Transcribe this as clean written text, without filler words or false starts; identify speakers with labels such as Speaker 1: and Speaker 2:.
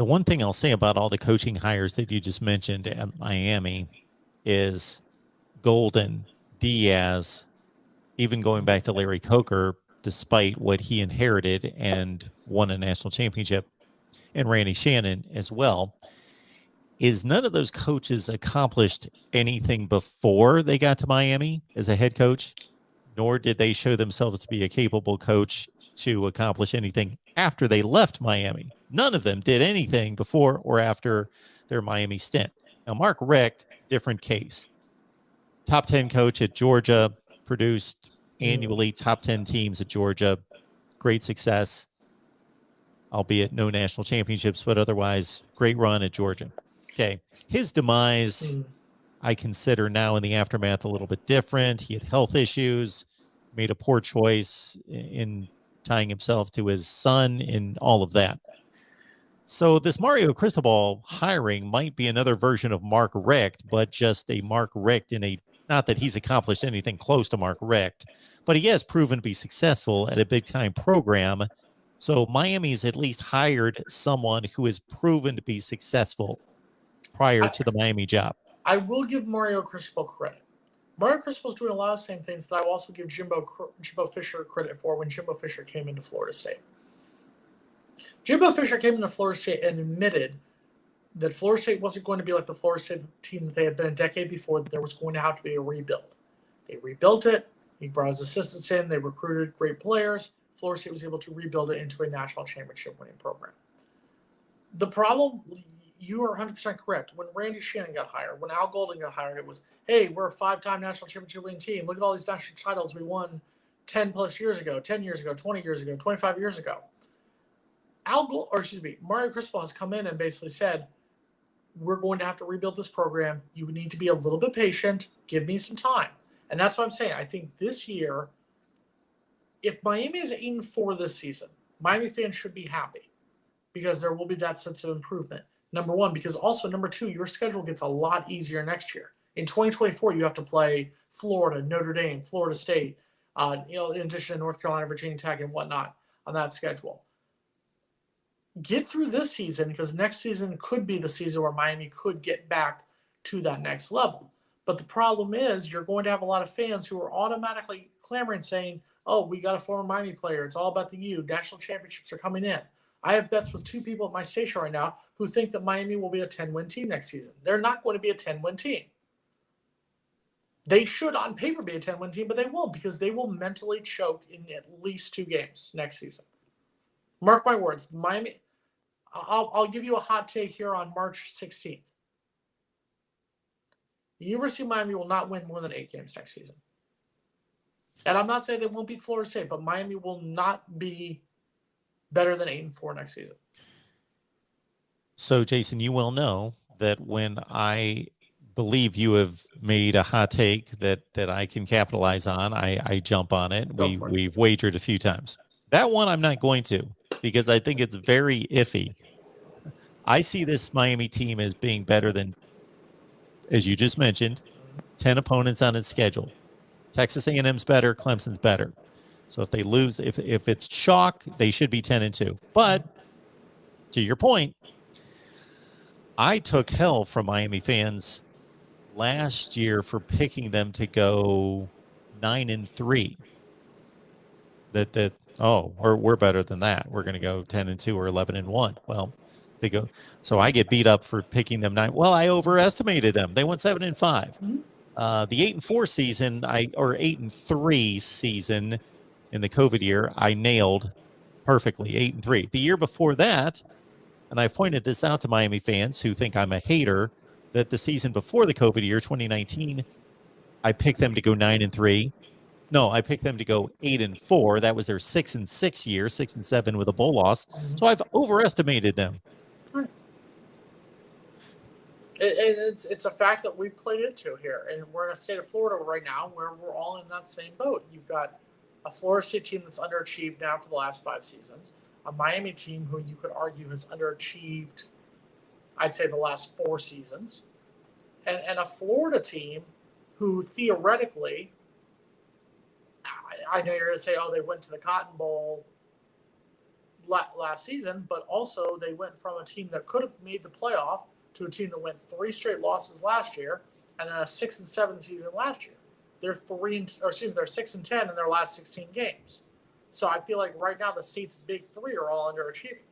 Speaker 1: The one thing I'll say about all the coaching hires that you just mentioned at Miami is Golden, Diaz, even going back to Larry Coker, despite what he inherited and won a national championship, and Randy Shannon as well, is none of those coaches accomplished anything before they got to Miami as a head coach, nor did they show themselves to be a capable coach to accomplish anything after they left Miami. None of them did anything before or after their Miami stint. Now, Mark Richt, different case. Top 10 coach at Georgia, produced annually top 10 teams at Georgia. Great success, albeit no national championships, but otherwise great run at Georgia. Okay. His demise, I consider now in the aftermath a little bit different. He had health issues, made a poor choice in tying himself to his son and all of that. So this Mario Cristobal hiring might be another version of Mark Richt, but just a Mark Richt in a, not that he's accomplished anything close to Mark Richt, but he has proven to be successful at a big time program. So Miami's at least hired someone who has proven to be successful prior to the Miami job.
Speaker 2: I will give Mario Cristobal credit. Mario Cristobal is doing a lot of the same things that I will also give Jimbo Fisher credit for when Jimbo Fisher came into Florida State. Jimbo Fisher came into Florida State and admitted that Florida State wasn't going to be like the Florida State team that they had been a decade before, that there was going to have to be a rebuild. They rebuilt it. He brought his assistants in. They recruited great players. Florida State was able to rebuild it into a national championship winning program. The problem, you are 100% correct. When Randy Shannon got hired, when Al Golden got hired, it was, hey, we're a 5-time national championship winning team. Look at all these national titles we won 10 plus years ago, 10 years ago, 20 years ago, 25 years ago. Mario Cristobal has come in and basically said, we're going to have to rebuild this program. You need to be a little bit patient. Give me some time. And that's what I'm saying. I think this year, if Miami is 8-4 this season, Miami fans should be happy because there will be that sense of improvement. Number one, because also number two, your schedule gets a lot easier next year. In 2024, you have to play Florida, Notre Dame, Florida State, in addition to North Carolina, Virginia Tech, and whatnot on that schedule. Get through this season because next season could be the season where Miami could get back to that next level. But the problem is you're going to have a lot of fans who are automatically clamoring saying, oh, we got a former Miami player. It's all about the U. National championships are coming in. I have bets with two people at my station right now who think that Miami will be a 10-win team next season. They're not going to be a 10-win team. They should on paper be a 10-win team, but they won't because they will mentally choke in at least 2 games next season. Mark my words, Miami. I'll give you a hot take here on March 16th. The University of Miami will not win more than 8 games next season. And I'm not saying they won't beat Florida State, but Miami will not be better than 8-4 next season.
Speaker 1: So, Jason, you well know that when I believe you have made a hot take that I can capitalize on, I jump on it. We've wagered a few times. That one I'm not going to because I think it's very iffy. I see this Miami team as being better than, as you just mentioned, 10 opponents on its schedule. Texas A&M's better, Clemson's better. So if they lose, if it's chalk, they should be 10-2. But to your point, I took hell from Miami fans last year for picking them to go 9-3. We're better than that. We're going to go 10-2 or 11-1. Well, they go. So I get beat up for picking them 9. Well, I overestimated them. They went 7-5. Mm-hmm. The 8-4 season, 8-3 season in the COVID year, I nailed perfectly 8-3. The year before that, and I've pointed this out to Miami fans who think I'm a hater, that the season before the COVID year, 2019, I picked them to go 9-3. No, I picked them to go 8-4. That was their 6-6 year, 6-7 with a bowl loss. So I've overestimated them.
Speaker 2: It's a fact that we've played into here, and we're in a state of Florida right now where we're all in that same boat. You've got a Florida State team that's underachieved now for the last 5 seasons, a Miami team who you could argue has underachieved, I'd say, the last 4 seasons, and a Florida team who theoretically, I know you're going to say, oh, they went to the Cotton Bowl. last season, but also they went from a team that could have made the playoff to a team that went 3 straight losses last year, and then a 6-7 season last year. They're 6-10 in their last 16 games. So I feel like right now the state's big three are all underachieving.